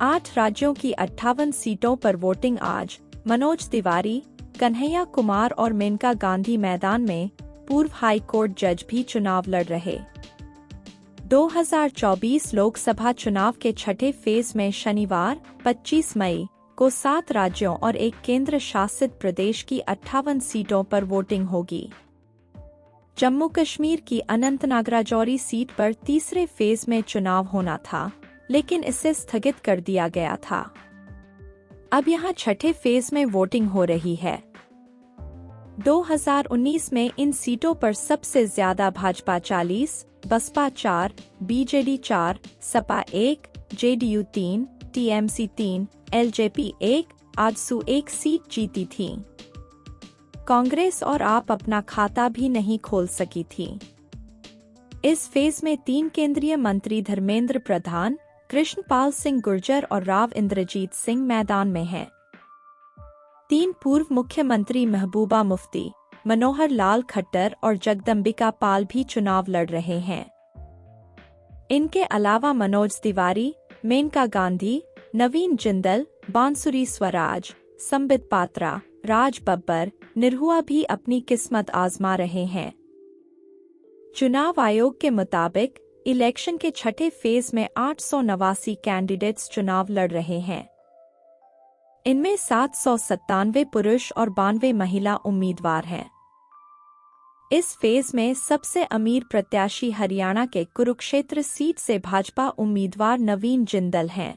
8 राज्यों की 58 सीटों पर वोटिंग आज। मनोज तिवारी, कन्हैया कुमार और मेनका गांधी मैदान में। पूर्व हाई कोर्ट जज भी चुनाव लड़ रहे। 2024 लोकसभा चुनाव के छठे फेज में शनिवार 25 मई को 7 राज्यों और एक केंद्र शासित प्रदेश की 58 सीटों पर वोटिंग होगी। जम्मू कश्मीर की अनंतनाग राजौरी सीट पर तीसरे फेज में चुनाव होना था, लेकिन इसे स्थगित कर दिया गया था। अब यहां छठे फेज में वोटिंग हो रही है। 2019 में इन सीटों पर सबसे ज्यादा Bhajpa 40, Baspa 4, BJD 4, Sapa 1, JDU 3, TMC 3, LJP 1, AJSU 1 seat जीती थी। कांग्रेस और आप अपना खाता भी नहीं खोल सकी थी। इस फेज में 3 केंद्रीय मंत्री धर्मेंद्र प्रधान, कृष्णपाल सिंह गुर्जर और राव इंद्रजीत सिंह मैदान में हैं। 3 पूर्व मुख्यमंत्री महबूबा मुफ्ती, मनोहर लाल खट्टर और जगदम्बिका पाल भी चुनाव लड़ रहे हैं। इनके अलावा मनोज तिवारी, मेनका गांधी, नवीन जिंदल, बांसुरी स्वराज, संबित पात्रा, राज बब्बर, निरहुआ भी अपनी किस्मत आजमा रहे हैं। चुनाव आयोग के मुताबिक इलेक्शन के छठे फेज में 889 कैंडिडेट्स चुनाव लड़ रहे हैं। इनमें 797 पुरुष और 92 महिला उम्मीदवार हैं। इस फेज में सबसे अमीर प्रत्याशी हरियाणा के कुरुक्षेत्र सीट से भाजपा उम्मीदवार नवीन जिंदल हैं।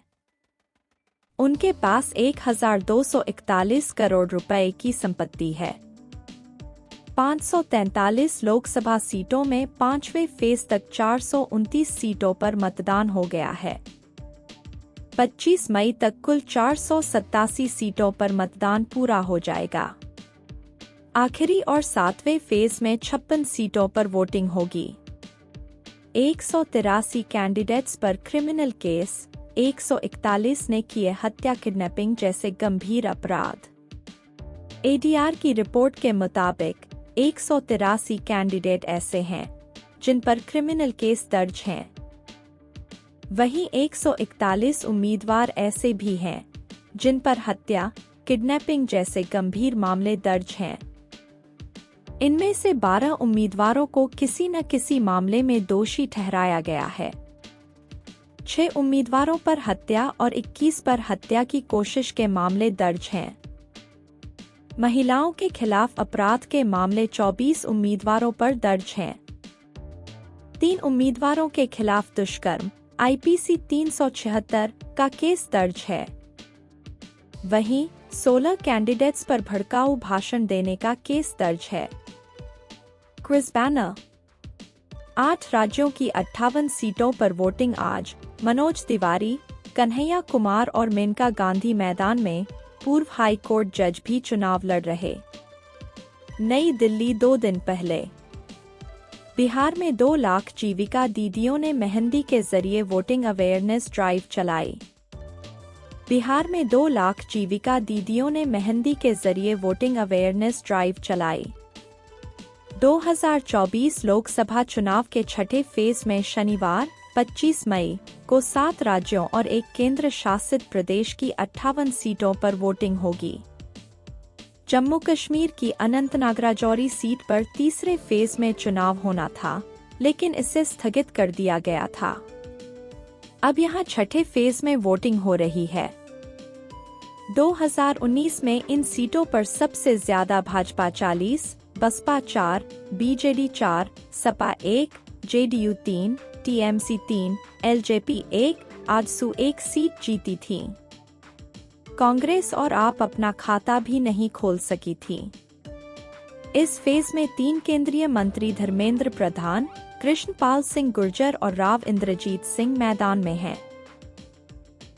उनके पास 1241 करोड़ रुपए की संपत्ति है। 543 लोकसभा सीटों में 5वें फेज तक 429 सीटों पर मतदान हो गया है। 25 मई तक कुल 487 सीटों पर मतदान पूरा हो जाएगा। आखिरी और 7वें फेज में 56 सीटों पर वोटिंग होगी। 183 कैंडिडेट्स पर क्रिमिनल केस, 141 ने किए हत्या, किडनैपिंग जैसे गंभीर अपराध। एडीआर की रिपोर्ट के मुताबिक 183 कैंडिडेट ऐसे हैं जिन पर क्रिमिनल केस दर्ज हैं। वहीं 141 उम्मीदवार ऐसे भी हैं जिन पर हत्या, किडनैपिंग जैसे गंभीर मामले दर्ज हैं। इनमें से 12 उम्मीदवारों को किसी न किसी मामले में दोषी ठहराया गया है। 6 उम्मीदवारों पर हत्या और 21 पर हत्या की कोशिश के मामले दर्ज हैं। महिलाओं के खिलाफ अपराध के मामले 24 उम्मीदवारों पर दर्ज हैं। 3 उम्मीदवारों के खिलाफ दुष्कर्म आईपीसी 376 का केस दर्ज है। वहीं 16 कैंडिडेट्स पर भड़काऊ भाषण देने का केस दर्ज है। Quiz banner. 8 राज्यों की 58 सीटों पर वोटिंग आज। मनोज तिवारी, कन्हैया कुमार और मेनका गांधी मैदान में। पूर्व हाई कोर्ट जज भी चुनाव लड़ रहे। नई दिल्ली 2 दिन पहले बिहार में 2 लाख जीविका दीदियों ने मेहंदी के जरिए वोटिंग अवेयरनेस ड्राइव चलाई। बिहार में 2 लाख जीविका दीदियों ने मेहंदी के जरिए वोटिंग अवेयरनेस ड्राइव चलाई। 2024 लोकसभा चुनाव के छठे फेज में शनिवार 25 मई को 7 राज्यों और एक केंद्र शासित प्रदेश की 58 सीटों पर वोटिंग होगी। जम्मू कश्मीर की अनंतनाग राजौरी सीट पर तीसरे फेज में चुनाव होना था, लेकिन इसे स्थगित कर दिया गया था। अब यहां छठे फेज में वोटिंग हो रही है। 2019 में इन सीटों पर सबसे ज्यादा Bhajpa 40, Baspa 4, BJD 4, Sapa 1, JDU 3, TMC 3, LJP 1, AJSU 1 seat जीती थी। कांग्रेस और आप अपना खाता भी नहीं खोल सकी थी। इस फेज में 3 केंद्रीय मंत्री धर्मेंद्र प्रधान, कृष्णपाल सिंह गुर्जर और राव इंद्रजीत सिंह मैदान में हैं।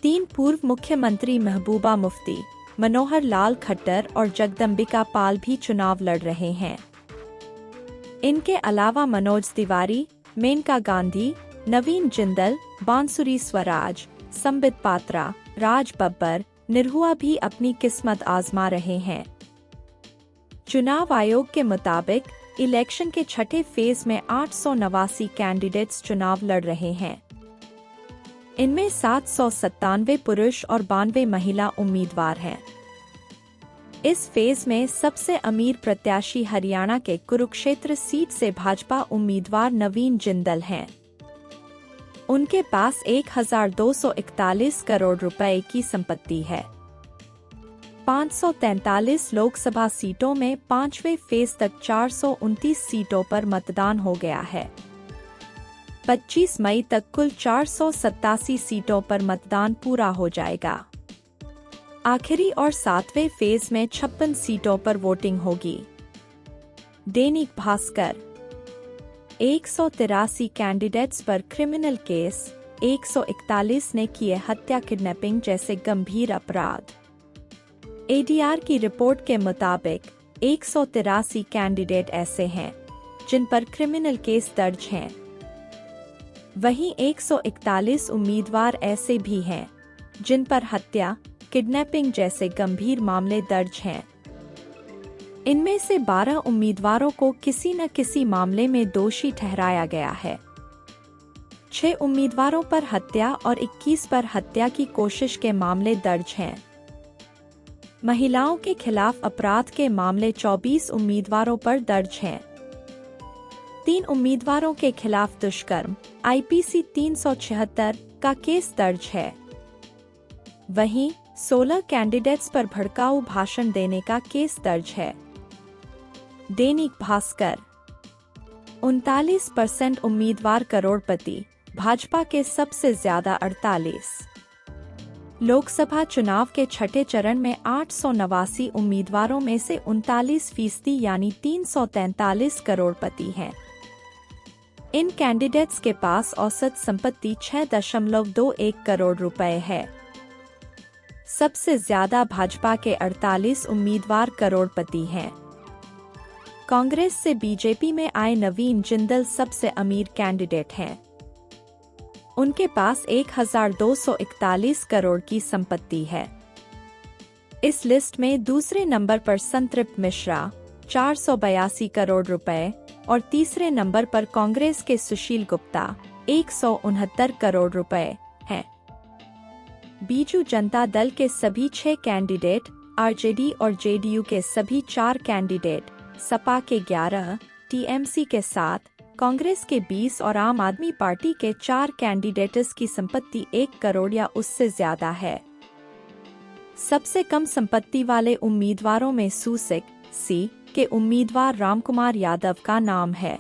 3 पूर्व मुख्यमंत्री महबूबा मुफ्ती, मनोहर लाल खट्टर और जगदम्बिका पाल भी चुनाव लड़ रहे हैं। इनके अलावा मनोज तिवारी, मेनका गांधी, नवीन जिंदल, बांसुरी स्वराज, संबित पात्रा, राज बब्बर, निरहुआ भी अपनी किस्मत आजमा रहे हैं। चुनाव आयोग के मुताबिक इलेक्शन के छठे फेज में 889 कैंडिडेट्स चुनाव लड़ रहे हैं। इनमें 797 पुरुष और 92 महिला उम्मीदवार हैं। इस फेज में सबसे अमीर प्रत्याशी हरियाणा के कुरुक्षेत्र सीट से भाजपा उम्मीदवार नवीन जिंदल हैं। उनके पास 1241 करोड़ रुपए की संपत्ति है। 543 लोकसभा सीटों में पांचवें फेज तक 429 सीटों पर मतदान हो गया है। 25 मई तक कुल 487 सीटों पर मतदान पूरा हो जाएगा। आखिरी और सातवें फेज में 56 सीटों पर वोटिंग होगी। दैनिक भास्कर 183 कैंडिडेट्स पर क्रिमिनल केस, 141 ने किए हत्या किडनैपिंग जैसे गंभीर अपराध। एडीआर की रिपोर्ट के मुताबिक 183 कैंडिडेट ऐसे हैं जिन पर क्रिमिनल केस दर्ज हैं। वहीं 141 उम्मीदवार ऐसे भी हैं जिन पर हत्या, किडनैपिंग जैसे गंभीर मामले दर्ज हैं। इनमें से 12 उम्मीदवारों को किसी न किसी मामले में दोषी ठहराया गया है। 6 उम्मीदवारों पर हत्या और 21 पर हत्या की कोशिश के मामले दर्ज हैं। महिलाओं के खिलाफ अपराध के मामले 24 उम्मीदवारों पर दर्ज हैं। 3 उम्मीदवारों के खिलाफ दुष्कर्म आईपीसी 376 का केस दर्ज है। वहीं 16 कैंडिडेट्स पर भड़काऊ भाषण देने का केस दर्ज है। दैनिक भास्कर 39% उम्मीदवार करोड़पति, भाजपा के सबसे ज्यादा 48। लोकसभा चुनाव के छठे चरण में 889 उम्मीदवारों में से 39% यानी 343 करोड़पति हैं। इन कैंडिडेट्स के पास औसत संपत्ति 6.21 करोड़ रुपए है। सबसे ज्यादा भाजपा के 48 उम्मीदवार करोड़पति हैं। कांग्रेस से बीजेपी में आए नवीन जिंदल सबसे अमीर कैंडिडेट हैं। उनके पास 1241 करोड़ की संपत्ति है। इस लिस्ट में दूसरे नंबर पर संतृप्त मिश्रा 482 करोड़ रुपए और तीसरे नंबर पर कांग्रेस के सुशील गुप्ता 169 करोड़ रुपए हैं। बीजू जनता दल के सभी 6 कैंडिडेट, आरजेडी और जेडीयू के सभी 4 कैंडिडेट, सपा के 11, टीएमसी के 7, कांग्रेस के 20 और आम आदमी पार्टी के 4 कैंडिडेट्स की संपत्ति 1 करोड़ या उससे ज्यादा है। सबसे कम संपत्ति वाले उम्मीदवारों में सूसिक सी के उम्मीदवार रामकुमार यादव का नाम है।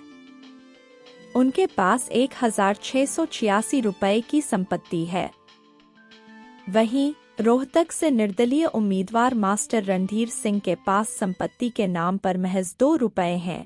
उनके पास 1686 रुपए की संपत्ति है। वहीं रोहतक से निर्दलीय उम्मीदवार मास्टर रणधीर सिंह के पास संपत्ति के नाम पर महज 2 रुपए हैं।